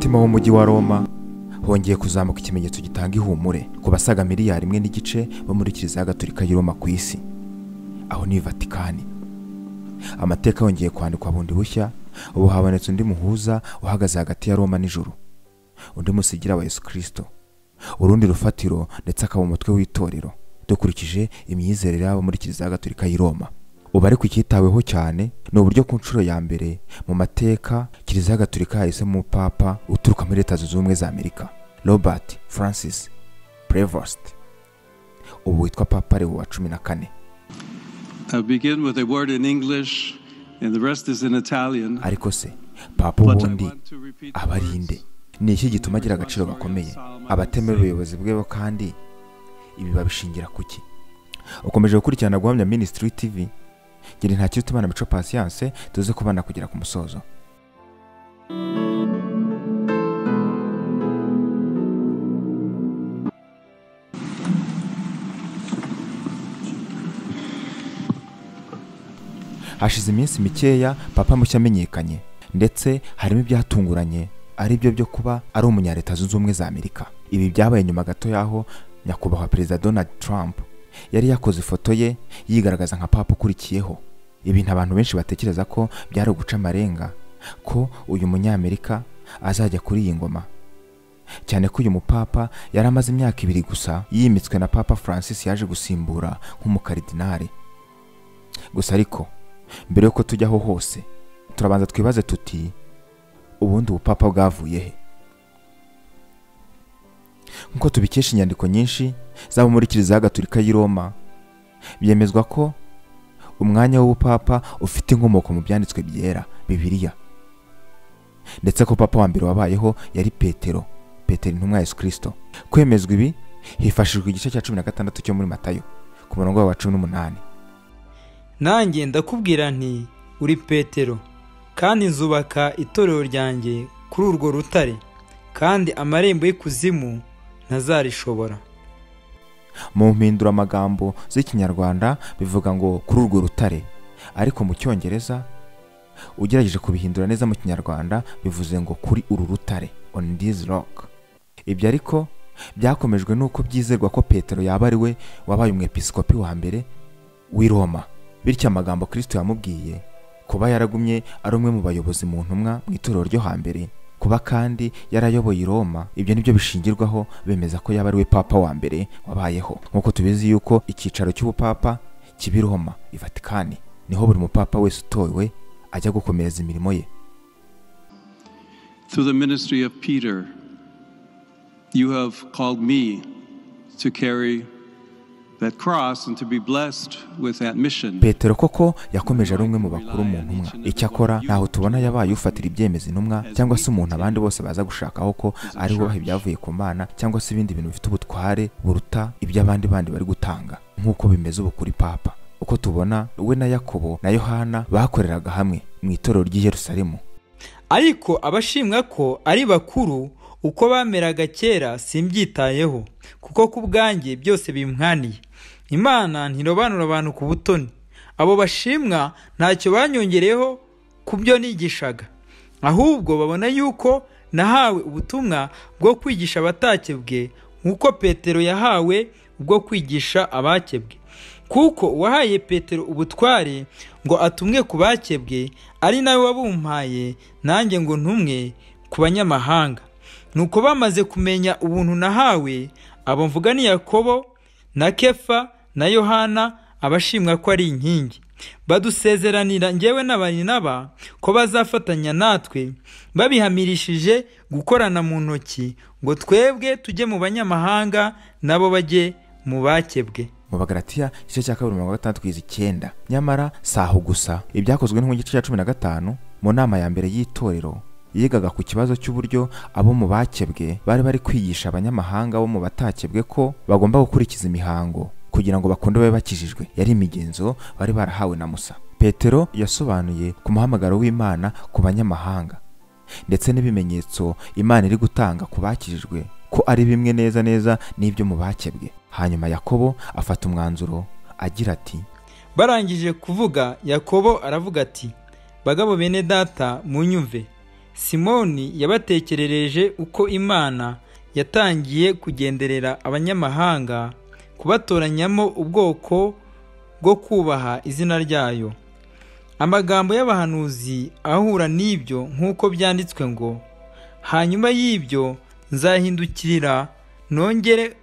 mutima w'umujyi wa Roma hongeye kuzamuka ikimenyetso gitanga ihumure ku basaga miliyari 1.5 bo muri Kiliziya Gatolika y'i Roma ku isi, aho ni Vatikani. Amateka yongeye kwandikwa bundi bushya, ubu habonetse undi muhuza uhagaze hagati ya Roma n'ijuru, undi musigira wa Yesu Kristo, urundi rufatiro ndetse akaba umutwe w'itorero dukurikije imyizerere yabo muri Kiliziya Gatolika y'i Roma. Ubu ariko icyitaweho cyane ni uburyo ku nshuro ya mbere mu mateka Kiliziya Gatolika yahisemo Papa uturuka muri Leta Zunze Ubumwe za Amerika, Robert Francis Prevost, ubu witwa Papa Leo wa 14. I'll begin with a word in English and the rest is in Italian. Ariko se Papa ubundi abarinde ni iki gituma agira agaciro gakomeye abatemera ubuyobozi bwe, kandi ibi babishingira kuki? Ukomeje gukurikirana Guhamya Ministry TV, ngira nta kiruta Imana Mico Patience, tuze kubana kugera ku musozo. Hashize iminsi mikeya Papa mushya amenyekanye, ndetse harimo ibyatunguranye ari byo kuba ari umunyaleta Zunze Ubumwe za Amerika. Ibi byabaye nyuma gato yaho nyakubahwa Perezida Donald Trump yari yakoze ifoto ye yigaragaza nka Papa ukurikiyeho. Ibintu abantu benshi batekereza ko byari guca amarenga ko uyu munyamerika azajya kuri iyi ngoma, cyane ko uyu mupapa yari amaze imyaka 2 gusa yimitswe na Papa Francis yaje gusimbura nk'umukaridinari. Gusa ariko mbere yuko tujyaho hose turabanza twibaze tuti ubundi ubupapa bwavuye he? Nkuko tubikesha inyandiko nyinshi zabo muri Kiliziya Gatolika y'i Roma, byemezwa ko umwanya w'ubupapa ufite inkomoko mu byanditswe byera Bibiliya, ndetse ko Papa wa mbere wabayeho yari Petero intumwa ya Yesu Kristo. Kwemezwa ibi hifashishwa igice cya 16 cyo muri Matayo ku murongo wa 18. Nanjye ndakubwira nti uri Petero, kandi nzubaka itorero ryanjye kuri urwo rutare, kandi amarembo y'ikuzimu ntazarishobora. Mu mpindura amagambo z'ikinyarwanda bivuga ngo kuri urwo rutare, ariko mu cyongereza ugerageje kubihindura neza mu kinyarwanda bivuze ngo kuri uru rutare, on this rock. Ibyo ariko byakomejwe nuko byizerwa ko Petero yaba ari we wabaye umwepiskopi wa mbere w'i Roma. Bityo amagambo Kristo yamubwiye kuba yaragumye ari umwe mu bayobozi mu ntumwa mu itorero ryo hambere, kuba kandi yarayoboye i Roma, ibyo nibyo bishingirwaho bemeza ko yaba ari we Papa wa mbere wabayeho. Nkuko tubizi yuko icyicaro cy'ubupapa kibi Roma i Vatikani, niho buri mupapa wese utowe ajya gukomereza imirimo ye. Through the ministry of Peter, you have called me to carry that cross and to be blessed with that mission. Petero koko yakomeje ari umwe mu bakuru mu ntumwa. Icyakora ntaho tubona yabaye ufatira ibyemeza intumwa cyangwa se umuntu abandi bose baza gushakaho ko ari we byavuye ku Mana cyangwa se ibindi bintu bifite ubutware buruta ibyo abandi bari gutanga, nk'uko bimeze ubu kuri Papa. Uko tubona we na Yakobo na Yohana bakoreraga hamwe mu itorero ry'i Yerusalemu. Ariko abashimwa ko ari bakuru uko bameraga kera simbyitayeho, kuko kubwanjye byose bimwaniye. Imana ntirobanura abantu ku butoni. Abo bashimwa ntacyo banyongereho kubyo nigishaga, ahubwo babona yuko nahawe ubutumwa bwo kwigisha abatakebwe nk'uko Petero yahawe ubwo kwigisha abakebwe. Kuko uwahaye Petero ubutware ngo atumwe ku bakebwe ari nawe wabumpaye nanjye ngo ntumwe ku banyamahanga. Nuko bamaze kumenya ubuntu nahawe, abo mvuga ni Yakobo na Kefa na Yohana, abashimwa ko ari inkingi, badusezeranira njyewe n'Abarinaba ko bazafatanya natwe, babihamirishije gukorana mu ntoki, ngo twebwe tujye mu banyamahanga nabo bajye mu bakebwe. Mu Bagalatiya igice cya 2:6-9. Nyamara saho gusa ibyakozwe n'inkungi cya 15 mu nama ya mbere y'itorero yigaga ku kibazo cy'uburyo abo mu bakebwe bari kwigisha abanyamahanga bo mu batakebwe ko bagomba gukurikiza imihango kugira ngo bakunde babe bakijijwe. Yari imigenzo bari barahawe na Musa. Petero yasobanuye ku muhamagaro w'Imana ku banyamahanga, ndetse n'ibimenyetso Imana iri gutanga ku bakijijwe ko ari bimwe neza n'ibyo mu bakebwe. Hanyuma Yakobo afata umwanzuro agira ati, barangije kuvuga Yakobo aravuga ati, bagabo bene data munyumve, Simoni yabatekerereje uko Imana yatangiye kugenderera abanyamahanga kubatoranyamo ubwoko bwo kubaha izina ryayo. Amagambo y'abahanuzi ahura n'ibyo nk'uko byanditswe ngo, hanyuma y'ibyo nzahindukirira nongere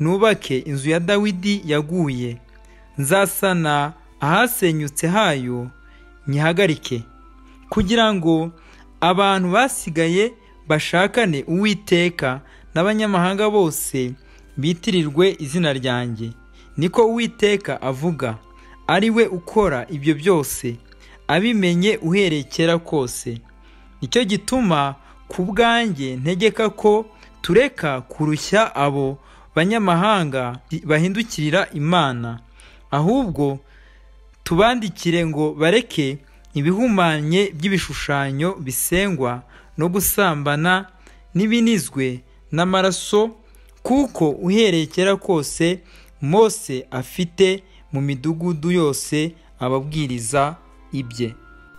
nubake inzu ya Dawidi yaguye, nzasana ahasenyutse hayo nyihagarike, kugira ngo abantu basigaye bashakane Uwiteka n'abanyamahanga bose bitirirwe izina ryanjye. Niko Uwiteka avuga, ari we ukora ibyo byose, abimenye uhereye kera kose. Nicyo gituma ku bwanjye ntegeka ko tureka kurushya abo banyamahanga bahindukirira Imana, ahubwo tubandikire ngo bareke ibihumanye by'ibishushanyo bisengwa no gusambana n'ibinizwe n'amaraso, kuko uhereye kera kose Mose afite mu midugudu yose ababwiriza ibye.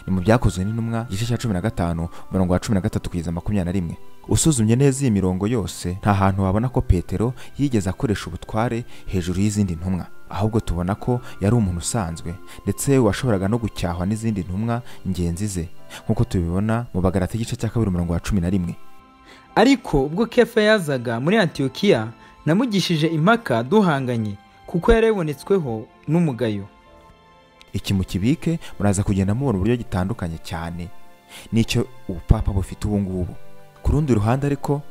Ni mu Byakozwe n'Intumwa igice cya 15 umurongo wa 13 kugeza 21. Usuzumye neza iyi mirongo yose nta hantu wabona ko Petero yigeze akoresha ubutware hejuru y'izindi ntumwa, ahubwo tubona ko yari umuntu usanzwe ndetse washoboraga no gucyahwa n'izindi ntumwa ngenzi ze, nk'uko tubibona mu Bagalati igice cya 2 umurongo wa 11. Ariko ubwo Kefa yazaga muri Antiyokiya namugishije impaka duhanganye, kuko yarebonetsweho n'umugayo. Iki mukibike muraza kugenda mubona uburyo gitandukanye cyane n'icyo ubupapa bufite ubu ngubu. Ku rundi ruhande ariko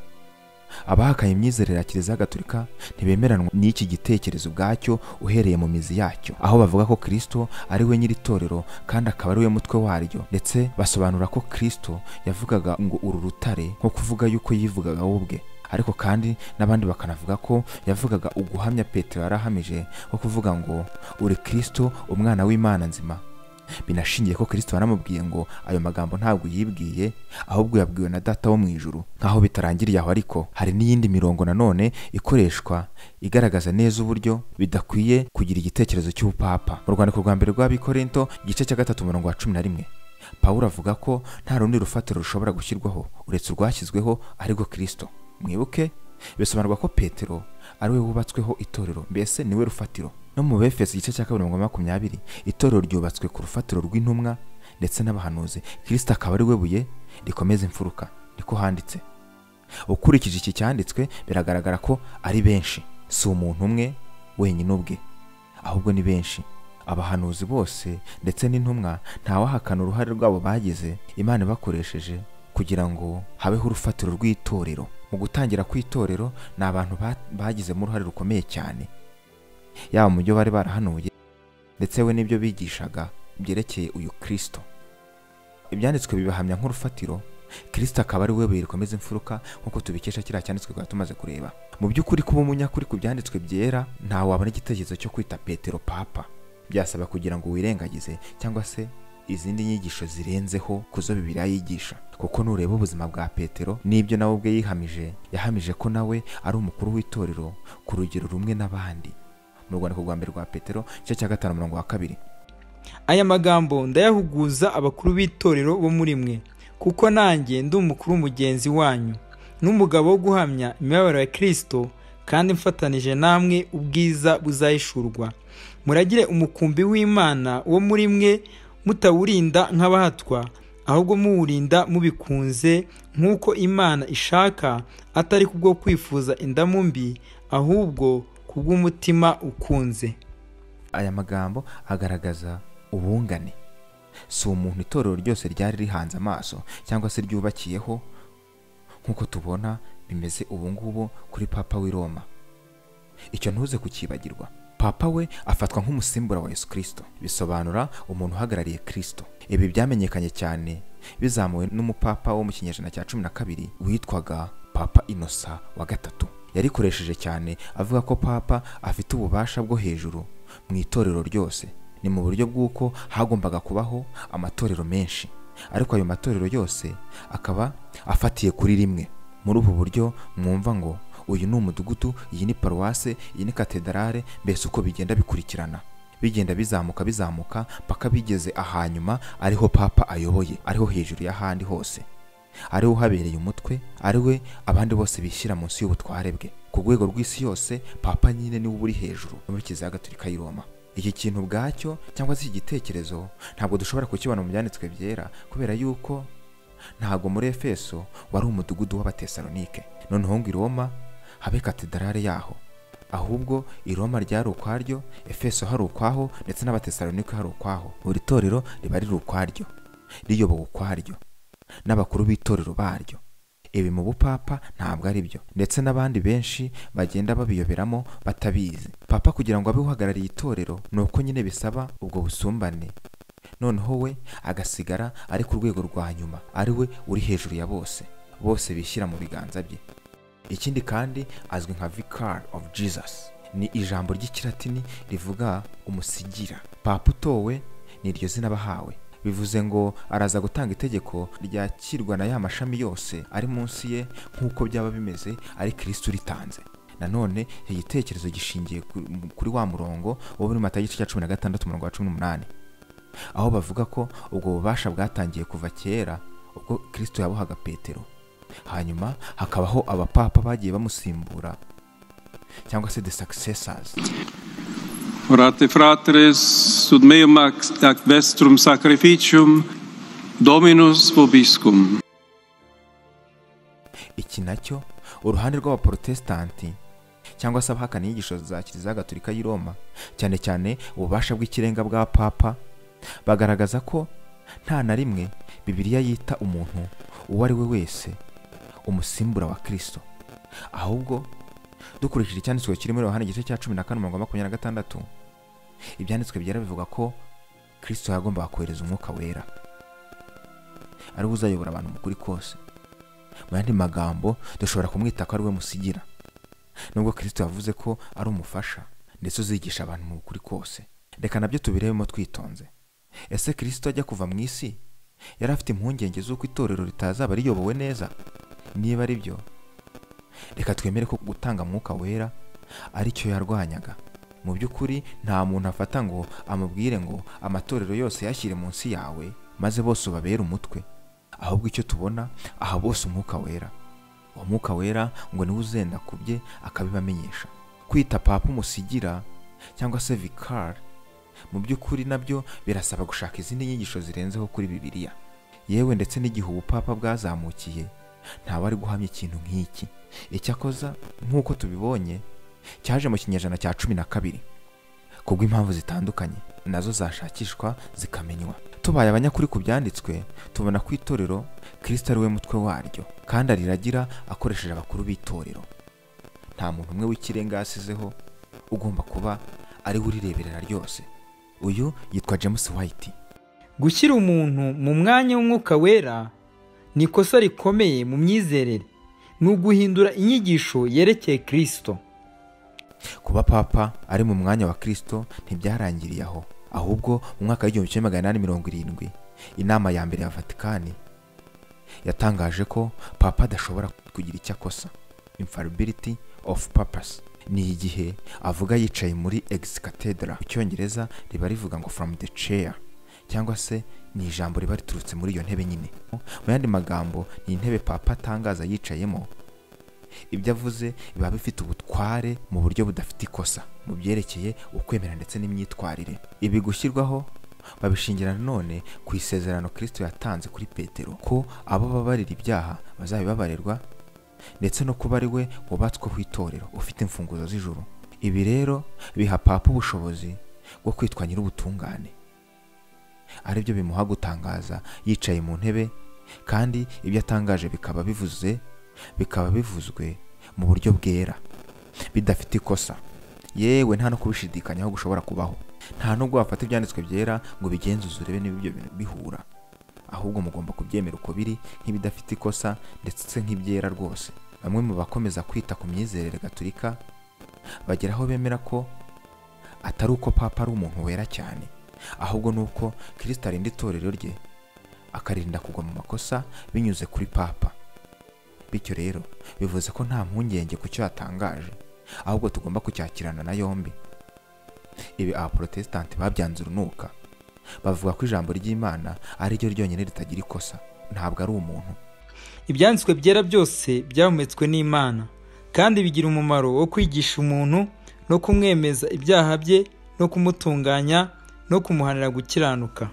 abahakanye imyizerere ya Kiliziya Gatolika ntibemeranwa n'iki gitekerezo ubwacyo uhereye mu mizi yacyo, aho bavuga ko Kristo ari we nyiri itorero kandi akaba ari we mutwe waryo, ndetse basobanura ko Kristo yavugaga ngo uru rutare nko kuvuga yuko yivugaga we ubwe. Ariko kandi n'abandi bakanavuga ko yavugaga uguhamya Petero yarahamije ko kuvuga ngo uri Kristo umwana w'Imana nzima, binashingiye ko Kristo yaramubwiye ngo ayo magambo ntabwo yibwiye ahubwo yabwiwe na Data wo mu ijuru. Nkaho bitarangiriye aho ariko hari n'iyindi mirongo nanone ikoreshwa igaragaza neza uburyo bidakwiye kugira igitekerezo cy'ubupapa. Mu rwandiko rwa mbere rw'Abikorinto igice cya 3 umurongo wa 11, Pawulo avuga ko nta rundi rufatiro rushobora gushyirwaho uretse urwashyizweho ariko Kristo. Mwibuke bisobanurwa ko Petero ari we wubatsweho itorero, mbese niwe rufatiro. No mu Befeso igice cya 2:20 itorero ryubatswe ku rufatiro rw'intumwa ndetse n'abahanuzi, Kristo akaba ari we buye rikomeza imfuruka, niko handitse. Ukurikije iki cyanditswe biragaragara ko ari benshi, si umuntu umwe wenyine ubwe, ahubwo ni benshi. Abahanuzi bose ndetse n'intumwa ntawahakana uruhare rwabo bagize Imana bakoresheje kugira ngo habeho urufatiro rw'itorero. Mu gutangira kw'itorero ni abantu bagizemo uruhare rukomeye cyane, yaba mu byo bari barahanuye ndetse we n'ibyo bigishaga byerekeye uyu Kristo. Ibyanditswe bibahamya nk'urufatiro, Kristo akaba ari we buye rikomeza imfuruka, nk'uko tubikesha kiriya cyanditswe kwa tumaze kureba. Mu by'ukuri kuba umunyakuri ku byanditswe byera nta wabona igitekerezo cyo kwita Petero papa. Byasaba kugira ngo wirengagize cyangwa se izindi nyigisho zirenzeho kuzo Bibiliya yigisha, kuko nureba ubuzima bwa Petero n'ibyo nawe ubwe yahamije ko nawe ari umukuru w'itorero ku rugero rumwe n'abandi. Mu rwandiko rwa mbere rwa Petero igice cya 5 umurongo wa 2. Aya magambo ndayahuguza abakuru b'itorero bo muri mwe, kuko nanjye ndi umukuru mugenzi wanyu n'umugabo wo guhamya imibabaro ya Kristo, kandi mfatanije namwe ubwiza buzahishurwa. Muragire umukumbi w'Imana wo muri mwe, mutawurinda nk'abahatwa, ahubwo muwurinda mubikunze, nk'uko Imana ishaka, atari kubwo kwifuza indamu mbi, ahubwo kubw'umutima ukunze. Aya magambo agaragaza ubungane. Si umuntu itorero ryose ryari rihanze amaso cyangwa se ryubakiyeho nk'uko tubona bimeze ubu ngubu kuri Papa w'i Roma. Icyo ntuze kukibagirwa. Papa we afatwa nk'umusimbura wa Yesu Kristo, bisobanura umuntu uhagarariye Kristo. Ibi byamenyekanye cyane bizamuwe n'umupapa wo mu kinyejana cya 12 witwaga Papa Innocent wa gatatu. Yarikoresheje cyane avuga ko Papa afite ububasha bwo hejuru mu itorero ryose. Ni mu buryo bw'uko hagombaga kubaho amatorero menshi, ariko ayo matorero yose akaba afatiye kuri rimwe. Muri ubu buryo mwumva ngo uyu ni umudugudu, iyi ni paruwase, iyi ni katedrale, mbese uko bigenda bikurikirana, bigenda bizamuka paka bigeze ahanyuma ariho Papa ayoboye, ariho hejuru y'ahandi hose. ari we uhabereye umutwe, ari we abandi bose bishyira munsi y'ubutware bwe. Ku rwego rw'isi yose papa nyine niwe uri hejuru muri Kiliziya Gatolika y'i Roma. Iki kintu ubwacyo cyangwa se igitekerezo ntabwo dushobora kukibona mu byanditswe byera, kubera yuko ntabwo muri Efeso wari umudugudu w'Abatesalonike noneho ngo i Roma habe katedrale yaho, ahubwo i Roma ryari ukwaryo, Efeso hari ukwaho, ndetse n'Abatesalonike hari ukwaho. Buri torero riba riri ukwaryo, riyobowe ukwaryo n'abakuru b'itorero baryo. Ibi mu bupapa ntabwo ari byo, ndetse n'abandi benshi bagenda babiyoberamo batabizi. Papa kugira ngo abe uhagarariye itorero ni uko nyine bisaba ubwo busumbane, noneho we agasigara ari ku rwego rwa nyuma, ari we uri hejuru ya bose, bose bishyira mu biganza bye. Ikindi kandi azwi nka Vicar of Jesus, ni ijambo ry'ikilatini rivuga umusigira. Papa utowe ni iryo zina bahawe, bivuze ngo araza gutanga itegeko ryakirwa na ya mashami yose ari munsi ye nk'uko byaba bimeze ari Kristo uritanze. Nanone iki gitekerezo gishingiye kuri wa murongo wo muri Matayo igice cya 16 umurongo wa 18, aho bavuga ko ubwo bubasha bwatangiye kuva kera ubwo Kristo yabuhaga Petero, hanyuma hakabaho abapapa bagiye bamusimbura cyangwa se the successors. Orate fratres sud meum ac vestrum sacrificium Dominus vobiscum. Iki nacyo uruhande rw'Abaprotestanti cyangwa se abahakana inyigisho za Kiliziya Gatolika y'i Roma, cyane cyane ububasha bw'ikirenga bwa papa, bagaragaza ko nta na rimwe Bibiliya yita umuntu uwo ari we wese umusimbura wa Kristo, ahubwo dukurikije icyanditswe kiri muri Yohana igice cya 14:26, ibyanditswe byera bivuga ko Kristo yagombaga kohereza umwuka wera ari we uzayobora abantu mu kuri kose. Mu yandi magambo dushobora kumwita ko ari we musigira, nubwo Kristo yavuze ko ari umufasha ndetse uzigisha abantu mu kuri kose. Reka nabyo tubirebemo twitonze. Ese Kristo ajya kuva mu isi yari afite impungenge z'uko itorero ritazaba riyobowe neza? Niba ari byo, reka twemere ko gutanga mwuka wera ari cyo yarwanyaga. Mu by'ukuri nta muntu afata ngo amubwire ngo amatorero yose yashyire munsi yawe maze bose ubabere umutwe, ahubwo icyo tubona aha bose umwuka wera. Uwo mwuka wera ngo niwe uzenda ku bye akabibamenyesha. Kwita papa umusigira cyangwa se vicar mu by'ukuri nabyo birasaba gushaka izindi nyigisho zirenzeho kuri Bibiliya. Yewe ndetse n'igihe ubupapa bwazamukiye nta wari guhamya ikintu nk'iki. Icyakoza nk'uko tubibonye cyaje mu kinyejana cya 12 kubw'impamvu zitandukanye nazo zashakishwa zikamenywa. Tubaye abanyakuri ku byanditswe tubona ko itorero Kristo ari we mutwe waryo kandi ariragira akoresheje abakuru b'itorero. Nta muntu umwe w'ikirenga yasizeho, ugomba kuba ari urireberera ryose. Uyu yitwa James White. Gushyira umuntu mu mwanya w'umwuka wera ni ikosa rikomeye mu myizerere, ni uguhindura inyigisho yerekeye Kristo. Kuba papa ari mu mwanya wa Kristo ntibyarangiriye aho, ahubwo mu mwaka wa 1870 inama ya mbere ya Vatikani yatangaje ko papa adashobora kugira icyo akosa, infallibility of papas. Ni igihe avuga yicaye muri ex cathedra, mu Cyongereza riba rivuga ngo from the chair, cyangwa se ni ijambo riba riturutse muri iyo ntebe nyine. Mu yandi magambo ni intebe papa atangaza yicayemo. Ibyo avuze biba bifite ubutware mu buryo budafite ikosa mu byerekeye ukwemera ndetse n'imyitwarire. Ibi gushyirwaho babishingira none ku isezerano Kristo yatanze kuri Petero ko abo babarira ibyaha bazabibabarirwa, ndetse no kuba ari we wubatsweho itorero ufite imfunguzo z'ijuru. Ibi rero biha papa ubushobozi bwo kwitwa nyir'ubutungane, ari byo bimuha gutangaza yicaye mu ntebe, kandi ibyo atangaje bikaba bivuzwe mu buryo bwera bidafite ikosa. Yewe nta no kubishidikanyaho gushobora kubaho. Nta nubwo wafata ibyanditswe byera ngo bigenzuze urebe niba ibyo bintu bihura, ahubwo mugomba kubyemera uko biri nk'ibidafite ikosa ndetse nk'ibyera rwose. Bamwe mu bakomeza kwita ku myizerere gatolika bageraho bemera ko atari uko papa ari umuntu wera cyane, ahubwo nuko Kristo arinda itorero rye akarinda kugwa mu makosa binyuze kuri papa. Bityo rero bivuze ko nta mpungenge ku cyo yatangaje, ahubwo tugomba kucyakirana na yombi. Ibi Abaprotestanti babyanze urunuka, bavuga ko ijambo ry'Imana ari ryo ryonyine ritagira ikosa, ntabwo ari umuntu. ibyanditswe byera byose byahumetswe n'Imana kandi bigira umumaro wo kwigisha umuntu no kumwemeza ibyaha bye no kumutunganya no kumuhanira gukiranuka.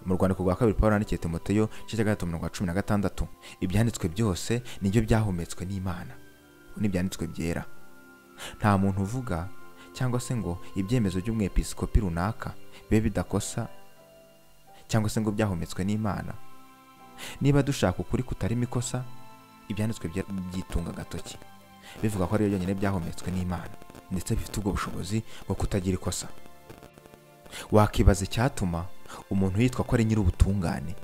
Mu rwandiko rwa kabiri Pawulo yandikiye Timoteyo 3:16 ibyanditswe byose nibyo byahumetswe n'Imana, n'ibyanditswe byera. Nta muntu uvuga cyangwa se ngo ibyemezo by'umwepiskopi runaka bibe bidakosa cyangwa se ngo byahumetswe n'Imana. Niba dushaka ukuri kutarimo ikosa, ibyanditswe byitunga agatoki bivuga ko ari byo byonyine byahumetswe n'Imana ndetse bifite ubwo bushobozi bwo kutagira ikosa. Wakibaza icyatuma umuntu yitwa ko ari nyir'ubutungane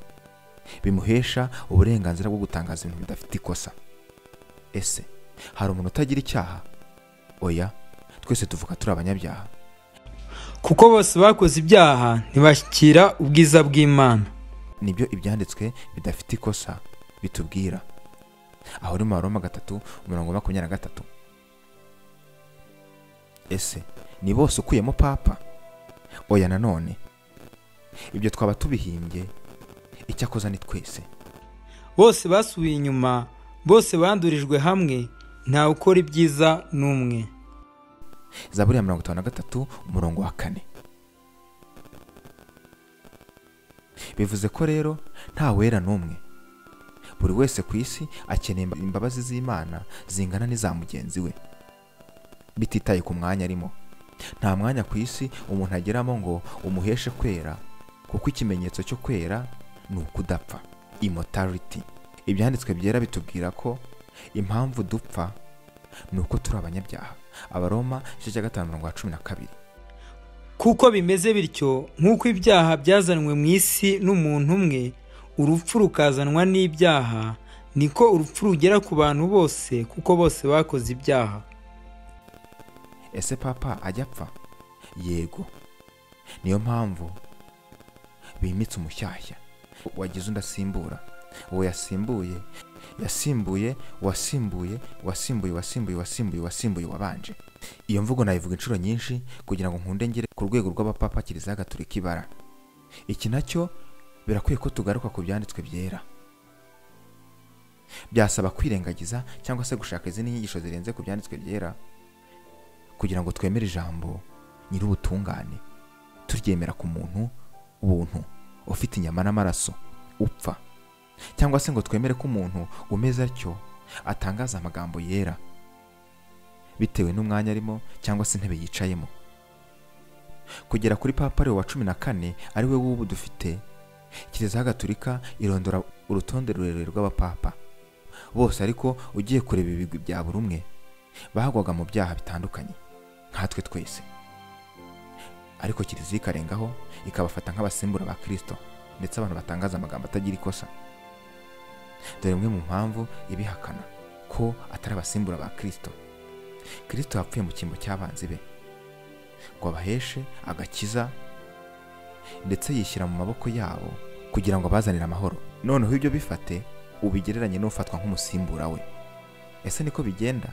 bimuhesha uburenganzira bwo gutangaza ibintu bidafite ikosa. Ese hari umuntu utagira icyaha? Oya, twese tuvuga turi abanyabyaha, kuko bose bakoze ibyaha ntibashyikira ubwiza bw'Imana. nibyo ibyanditswe bidafite ikosa bitubwira aho uri mu Baroma 3:23. Ese ni bose ukuyemo papa? Oya, nanone ibyo twaba tubihimbye, icyakoza ni twese. Bose basubiye inyuma, bose bandurijwe hamwe, ntawe ukora ibyiza n'umwe. Zaburi ya 53:4. Bivuze ko rero nta wera n'umwe. Buri wese ku isi akeneye imbabazi z'Imana zingana n'iza mugenzi we, bititaye ku mwanya arimo. Nta mwanya ku isi umuntu ageramo ngo umuheshe kwera, kuko ikimenyetso cyo kwera ni ukudapfa, immortality. Ibyanditswe byera bitubwira ko impamvu dupfa ni uko turi abanyabyaha. Abaroma 5:12. Kuko bimeze bityo, nk'uko ibyaha byazanwe mu isi n'umuntu umwe, urupfu rukazanwa n'ibyaha, niko urupfu rugera ku bantu bose, kuko bose bakoze ibyaha. Ese papa ajya apfa? Yego. Niyo mpamvu bimitse umushyashya wagize undi asimbura. Uwo yasimbuye wabanje. Iyo mvugo nayivuga inshuro nyinshi kugira ngo nkunde ngere ku rwego rw'abapapa Kiliziya Gatolika ibara. Iki nacyo birakwiye ko tugaruka ku byanditswe byera. Byasaba kwirengagiza cyangwa se gushaka izindi nyigisho zirenze ku byanditswe byera kugira ngo twemere ijambo nyir'ubutungane, turyemera ku muntu ubuntu ufite inyama n'amaraso upfa, cyangwa se ngo twemere ko umuntu umeze atyo atangaza amagambo yera bitewe n'umwanya arimo cyangwa se intebe yicayemo. Kugera kuri Papa Leo wa 14 ari we w'ubu dufite, Kiliziya Gatolika irondora urutonde rurerure rw'abapapa bose, ariko ugiye kureba ibigwi bya buri umwe bahagwaga mu byaha bitandukanye nkatwe twese. Ariko Kiliziya ikarengaho ikabafata nk'abasimbura ba Kristo, ndetse abantu batangaza amagambo atagira ikosa. Dore imwe mu mpamvu ibihakana ko atari abasimbura ba Kristo. Kristo yapfuye mu cyimbo cy'abanzi be ngo abaheshe agakiza, ndetse yishyira mu maboko yabo kugira ngo abazanire amahoro. Noneho ibyo bifate ubigereranye n'ufatwa nk'umusimbura we. Ese niko bigenda?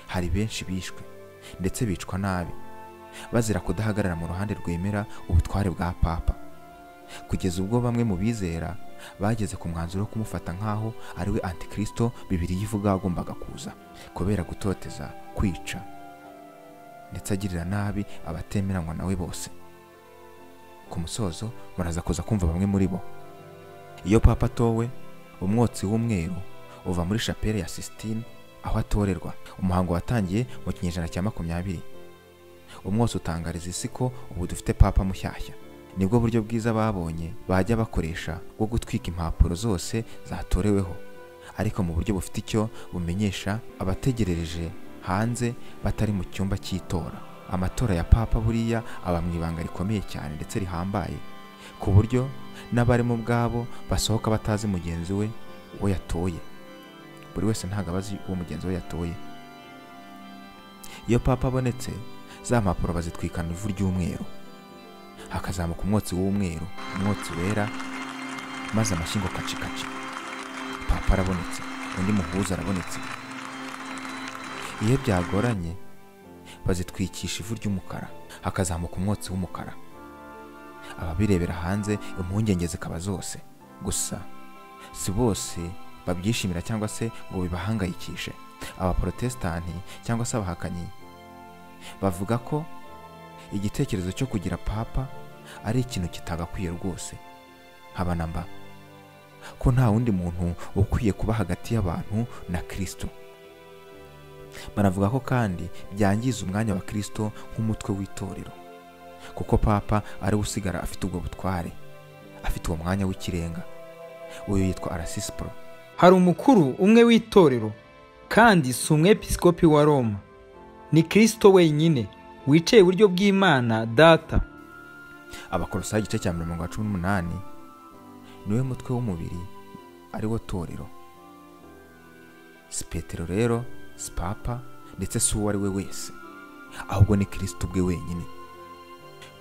Hari benshi bishwe ndetse bicwa nabi bazira kudahagarara mu ruhande rwemera ubutware bwa papa, kugeza ubwo bamwe mu bizera bageze ku mwanzuro wo kumufata nk'aho ari we antikristo Bibiliya ivuga agombaga kuza, kubera gutoteza, kwica ndetse agirira nabi abatemeranywa nawe bose. Ku musozo muraza kuza kumva bamwe muri bo. Iyo papa atowe, umwotsi w'umweru uva muri chapelle ya Sistine aho atorerwa. Umuhango watangiye mu kinyejana cya 20. Umwotsi utangariza isi ko ubu dufite papa mushyashya. Nibwo buryo bwiza babonye bajya bakoresha bwo gutwika impapuro zose zatoreweho, ariko mu buryo bufite icyo bumenyesha abategerereje hanze batari mu cyumba cy'itora. Amatora ya papa buriya aba mu ibanga rikomeye cyane ndetse rihambaye, ku buryo n'abari mu bwabo basohoka batazi mugenzi we uwo yatoye. Buri wese ntago abazi uwo mugenzi we yatoye. Iyo papa abonetse, za mpapuro bazitwikana ivu ry'umweru, hakazamuka umwotsi w'umweru, umwotsi wera, maze amashingo kacikaci. Papa arabonetse, undi muhuza arabonetse. Iyo byagoranye bazitwikisha ivu ry'umukara, hakazamuka umwotsi w'umukara. Ababirebera hanze impungenge zikaba zose. Gusa si bose babyishimira cyangwa se ngo bibahangayikishe. Abaprotesitanti cyangwa se abahakanyi bavuga ko igitekerezo cyo kugira papa ari ikintu kitagakwiye rwose, haba na mba, ko nta wundi muntu ukwiye kuba hagati y'abantu na Kristo. Banavuga ko kandi byangiza umwanya wa Kristo nk'umutwe w'itorero, kuko papa ari usigara afite ubwo butware, afite uwo mwanya w'ikirenga. Uyu yitwa Arasispro. hari umukuru umwe w'itorero, kandi si umwepiskopi wa Roma, ni Kristo wenyine wicaye iburyo bw'Imana Data. Abakolosayi igice cya 18 niwe mutwe w'umubiri, ari wo torero. Si Petero rero, si papa, ndetse si uwo ari we wese, ahubwo ni Kristo ubwe wenyine.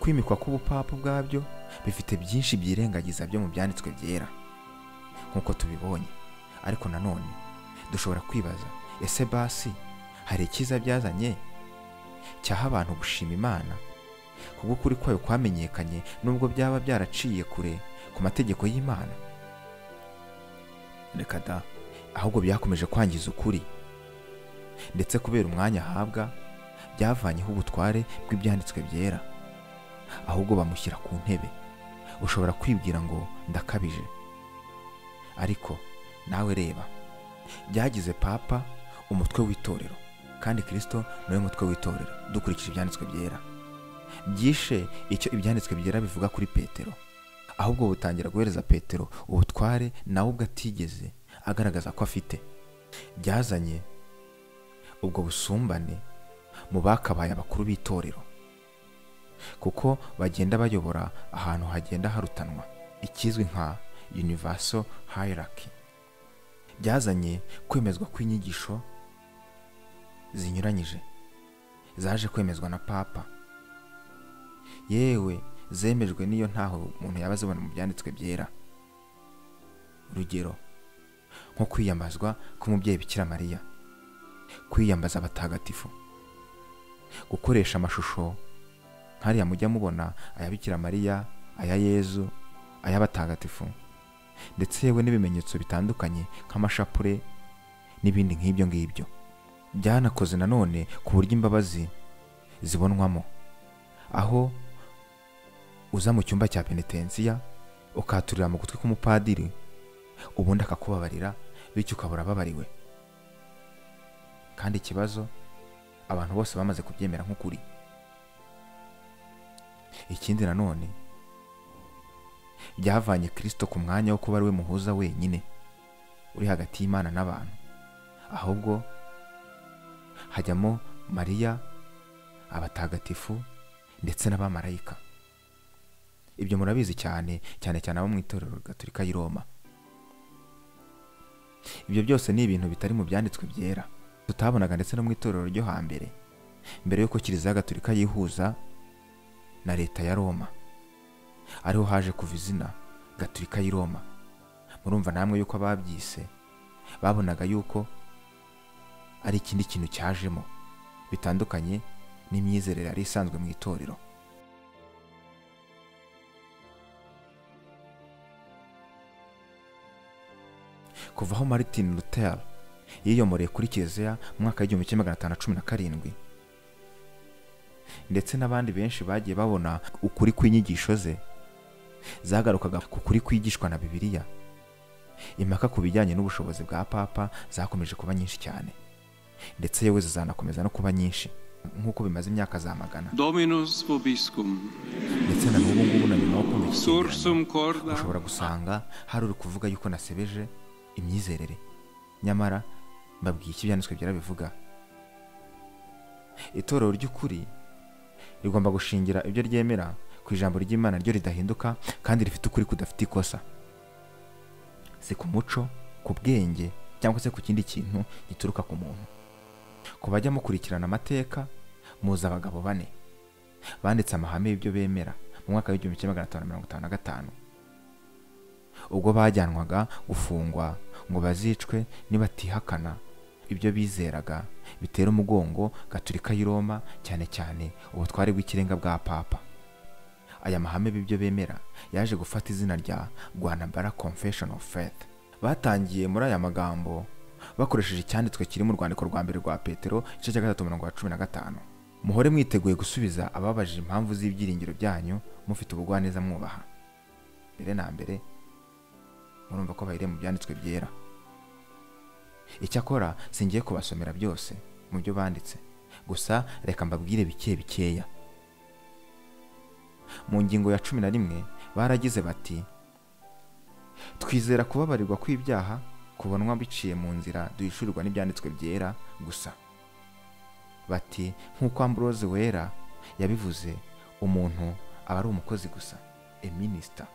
Kwimikwa k'ubupapa bwabyo bifite byinshi byirengagiza byo mu byanditswe byera nk'uko tubibonye, ariko nanone dushobora kwibaza, ese basi hari ikiza byazanye cyaha abantu gushima Imana kubwo ukuri kwayo kwamenyekanye nubwo byaba byaraciye kure ku mategeko y'Imana? Reka da, ahubwo byakomeje kwangiza ukuri, ndetse kubera umwanya ahabwa byavanyeho ubutware bw'ibyanditswe byera, ahubwo bamushyira ku ntebe. Ushobora kwibwira ngo ndakabije, ariko nawe reba, byagize papa umutwe w'itorero, kandi Kristo niwe mutwe w'itorero dukurikije ibyanditswe byera. Byishe icyo ibyanditswe byera bivuga kuri Petero, ahubwo butangira guhereza Petero ubutware nawe ubwo atigeze agaragaza ko afite. Byazanye ubwo busumbane mu bakabaye abakuru b'itorero, kuko bagenda bayobora ahantu hagenda harutanwa, ikizwi nka universal hierarchy. Byazanye kwemezwa kw'inyigisho zinyuranyije zaje kwemezwa na papa, yewe zemejwe niyo ntaho umuntu yaba azibona mu byanditswe byera. Urugero nko kwiyambazwa k'umubyeyi Bikira Mariya, kwiyambaza abatagatifu, gukoresha amashusho nk'ariya mujya mubona aya Bikira Mariya, aya Yezu, aya batagatifu, ndetse yewe n'ibimenyetso bitandukanye nk'amashapure n'ibindi nk'ibyo ngibyo. Byanakoze nanone ku buryo imbabazi zibonwamo, aho uza mu cyumba cya penitensiya ukaturira mu gutwi k'umupadiri, ubundi akakubabarira, bityo ukabura babariwe. Kandi ikibazo abantu bose bamaze kubyemera nk'ukuri. Ikindi nanone, byavanye Kristo ku mwanya wo kuba ari we muhuza wenyine uri hagati y'Imana n'abantu, ahubwo hajyamo Mariya, abatagatifu ndetse n'abamarayika. Ibyo murabizi cyane cyane abo mu itorero Gatolika y'i Roma. Ibyo byose ni ibintu bitari mu byanditswe byera, tutabonaga ndetse no mu itorero ryo hambere, mbere yuko Kiliziya Gatolika yihuza na leta ya Roma, ariho haje kuva izina Gatolika y'i Roma. Murumva namwe yuko ababyise babonaga yuko ari ikindi kintu cyajemo bitandukanye n'imyizerere yari isanzwe mu itorero. Kuva aho Martin Luther yiyomoreye kuri Kiliziya mu mwaka w'1517, ndetse n'abandi benshi bagiye babona ukuri kw'inyigisho ze zagarukaga ku kuri kwigishwa na Bibiliya, impaka ku bijyanye n'ubushobozi bwa papa zakomeje kuba nyinshi cyane, ndetse yewe zizanakomeza no kuba nyinshi nk'uko bimaze imyaka za magana. Dominus vobiscum. Ndetse na n'ubu ngubu na nyuma yo kumva ikigereranyo ushobora gusanga hari uri kuvuga yuko nasebeje imyizerere, nyamara mbabwiye iki ibyanditswe byera bivuga. Itorero ry'ukuri rigomba gushingira ibyo ryemera ku ijambo ry'Imana ryo ridahinduka kandi rifite ukuri kudafite ikosa, si ku muco, ku bwenge cyangwa se ku kindi kintu gituruka ku muntu. Ku bajya mukurikirana amateka, muzi abagabo 4 banditse amahame y'ibyo bemera mu mwaka w'1555, ubwo bajyanwaga gufungwa ngo bazicwe nibatihakana ibyo bizeraga bitera umugongo Gatolika y'i Roma, cyane cyane ubutware bw'ikirenga bwa papa. Aya mahame b'ibyo bemera yaje gufata izina rya Guanabara Confession of Faith, batangiye muri aya magambo bakoresheje icyanditswe kiri mu rwandiko rwa mbere rwa Petero igice cya 3:15. Muhore mwiteguye gusubiza ababajije impamvu z'ibyiringiro byanyu mufite ubugwaneza mwubaha. Mbere na mbere murumva ko bahire mu byanditswe byera. Icyakora singiye kubasomera byose mu byo banditse, gusa reka mbabwire bikeya. Mu ngingo ya 11 baragize bati, twizera kubabarirwa kw'ibyaha kubonwa biciye mu nzira duhishurirwa n'ibyanditswe byera gusa. Bati nk'uko Ambrose wera yabivuze, umuntu aba ari umukozi gusa, a minister.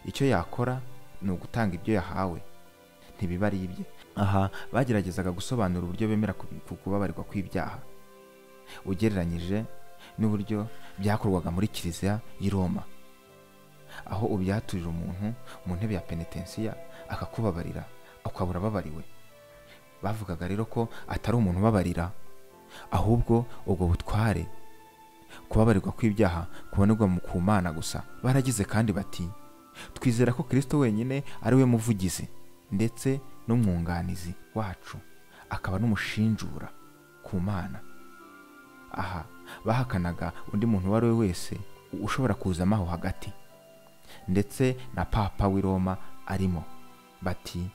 Icyo yakora ni ugutanga ibyo yahawe, ntibiba ari ibye. Aha bageragezaga gusobanura uburyo bemera kubabarirwa kw'ibyaha ugereranyije n'uburyo byakorwaga muri Kiliziya y'i Roma, aho ubyaturira umuntu mu ntebe ya penitensiya akakubabarira ukabura babariwe. Bavugaga rero ko atari umuntu ubabarira, ahubwo ubwo butware kubabarirwa kw'ibyaha kubonerwa ku Mana gusa. Baragize kandi bati, twizera ko Kristo wenyine ari we muvugizi ndetse n'umwunganizi wacu, akaba n'umushinjura ku Mana. Aha bahakanaga undi muntu uwo ari we wese ushobora kuzamo aho hagati, ndetse na Papa w'i Roma arimo. Bati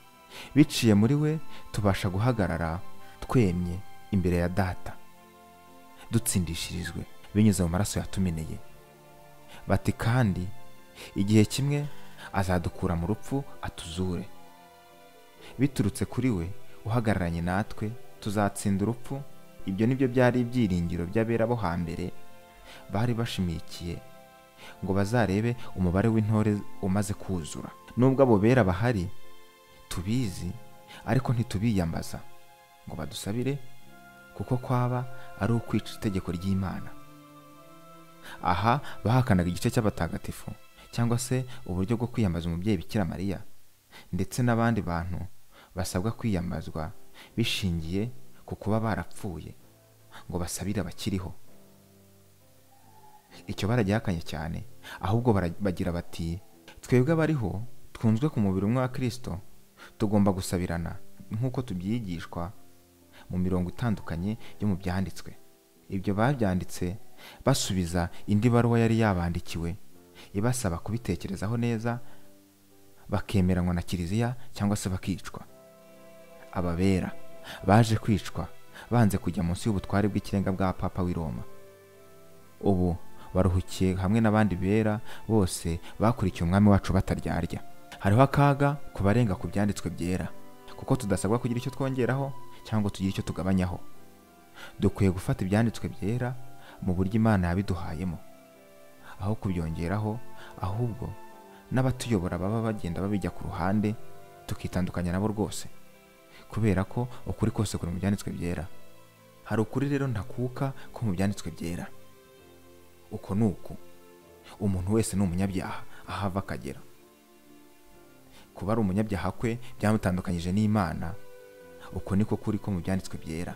biciye muri we tubasha guhagarara twemye imbere ya Data dutsindishirijwe binyuze mu maraso yatumeneye. Bati kandi igihe kimwe azadukura mu rupfu atuzure. Biturutse kuri we uhagararanye natwe tuzatsinda urupfu. Ibyo nibyo byari ibyiringiro by'abera bo hambere bari bashimikiye ngo bazarebe umubare w'intore umaze kuzura. Nubwo abo bera bahari tubizi, ariko ntitubiyambaza ngo badusabire, kuko kwaba ari ukwica itegeko ry'Imana. Aha bahakanaga igice cy'abatagatifu cyangwa se uburyo bwo kwiyambaza umubyeyi Bikira Mariya, ndetse n'abandi bantu basabwa kwiyambazwa bishingiye ku kuba barapfuye ngo basabire abakiriho. Icyo baragihakanye cyane, ahubwo bagira bati, twebwe abariho twunzwe ku mubiri umwe wa Kristo tugomba gusabirana nk'uko tubyigishwa mu mirongo itandukanye yo mu byanditswe. Ibyo babyanditse basubiza indi baruwa yari yabandikiwe ibasaba kubitekerezaho neza, bakemeranywa na Kiliziya cyangwa se bakicwa. Ababera baje kwicwa banze kujya munsi y'ubutware bw'ikirenga bwa Papa w'i Roma. Ubu baruhukiye hamwe n'abandi bera bose bakurikiye umwami wacu bataryarya. Hariho akaga ku barenga ku byanditswe byera, kuko tudasabwa kugira icyo twongeraho cyangwa tugira icyo tugabanyaho. Dukwiye gufata ibyanditswe byera mu buryo Imana yabiduhayemo, aho kubyongeraho, ahubwo n'abatuyobora baba bagenda babijya ku ruhande tukitandukanya nabo rwose, kubera ko ukuri kose kuri mu byanditswe byera. Hari ukuri rero ntakuka ko mu byanditswe byera. Uko nuko umuntu wese ni umunyabyaha ahava akagera. Kuba ari umunyabyaha kwe byamutandukanyije n'Imana. Uko niko kuri ko mu byanditswe byera.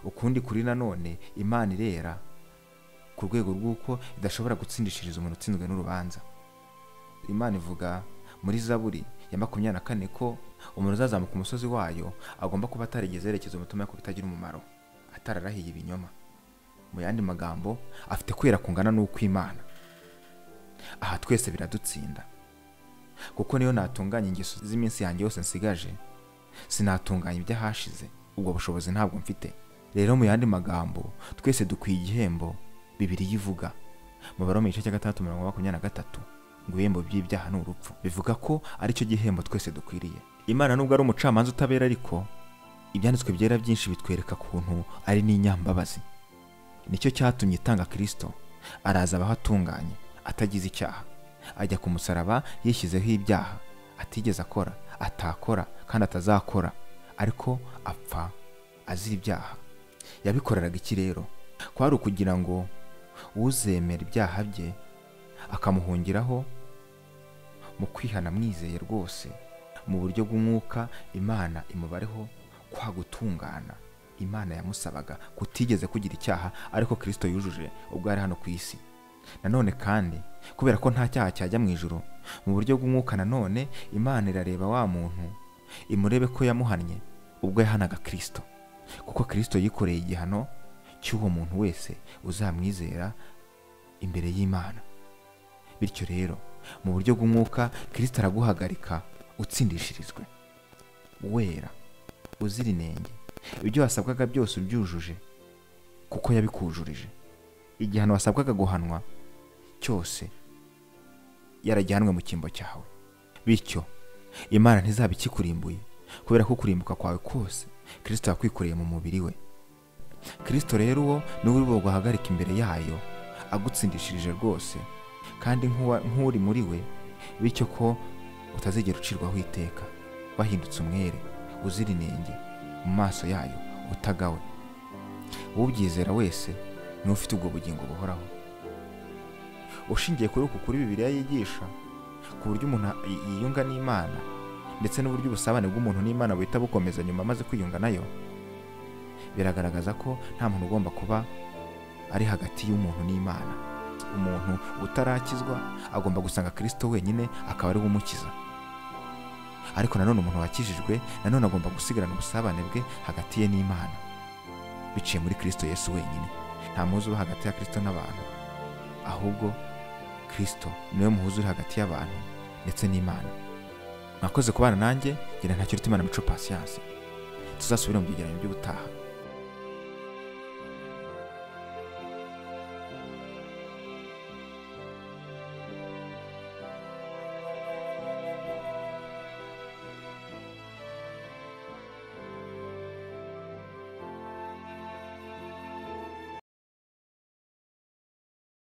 Ukundi kuri nanone, Imana irera ku rwego rw'uko idashobora gutsindishiriza umuntu utsinzwe n'urubanza. Imana ivuga muri Zaburi ya 24 ko umuntu uzazamuka umusozi wayo agomba kuba atarigeze yerekeza umutima ku bitagira umumaro, atararahiye ibinyoma. Mu yandi magambo, afite kwera kungana n'uko Imana. Aha twese biradutsinda, kuko niyo natunganya ingeso z'iminsi yanjye yose nsigaje, sinatunganya iby'ahashize. Ubwo bushobozi ntabwo mfite. Rero mu yandi magambo, twese dukwiye igihembo Bibiliya ivuga mu Baroma igice cya 3:23 ngo ibihembo by'ibyaha ni urupfu. Bivuga ko ari cyo gihembo twese dukwiriye. Imana nubwo ari umucamanza utabera, ariko ibyanditswe byera byinshi bitwereka kuntu ari n'inyambabazi. Nicyo cyatumye itanga Kristo, araza abaho atunganye, atagize icyaha, ajya ku musaraba yishyizeho ibyaha atigeze akora, atakora kandi atazakora, ariko apfa azira ibyaha. Yabikoreraga iki rero? Kwari ukugira ngo uzemera ibyaha bye akamuhungiraho mu kwihana mwizeye rwose mu buryo bw'umwuka, Imana imubareho kwa gutungana Imana yamusabaga kutigeze kugira icyaha, ariko Kristo yujuje ubwo ari hano ku isi. Nanone kandi kubera ko nta cyaha cyajya mu ijuru, mu buryo bw'umwuka nanone Imana irareba wa muntu imurebe ko yamuhannye ubwo yahanaga Kristo, kuko Kristo yikoreye igihano cy'uwo muntu wese uzamwizera imbere y'Imana. Bityo rero mu buryo bw'umwuka Kristo araguhagarika utsindishirizwe, wera, uzira inenge, ibyo wasabwaga byose ubyujuje kuko yabikujurije. Igihano wasabwaga guhanwa cyose yaragihanwe mu cyimbo cyawe. Bityo Imana ntizaba ikikurimbuye, kubera ko kurimbuka kwawe kose Kristo yakwikoreye mu mubiri we. Kristo rero uwo niwe uri buguhagarika imbere yayo agutsindishirije rwose, kandi nk'uri muri we, bityo ko utazigera ucirwaho iteka, wahindutse umwere, uzira inenge mu maso yayo, utagawe. Ubyizera wese ni ufite ubwo bugingo buhoraho. Ushingiye kuri Bibiliya yigisha ku buryo umuntu yiyunga n'Imana, ndetse n'uburyo ubusabane bw'umuntu n'Imana buhita bukomeza nyuma amaze kwiyunga nayo, biragaragaza ko nta muntu ugomba kuba ari hagati y'umuntu n'Imana. Umuntu utarakizwa agomba gusanga Kristo wenyine akaba ari we umukiza. Ariko nanone umuntu wakijijwe nanone agomba gusigarana ubusabane bwe hagati ye n'Imana biciye muri Kristo Yesu wenyine. Nta muhuza uba hagati ya Kristo n'abantu, ahubwo Kristo niwe muhuza uri hagati y'abantu ndetse n'Imana. Mwakoze kubana nanjye, ngira ntacyo Imana Mico Patience. Tuzasubira mu byegeranyo by'ubutaha.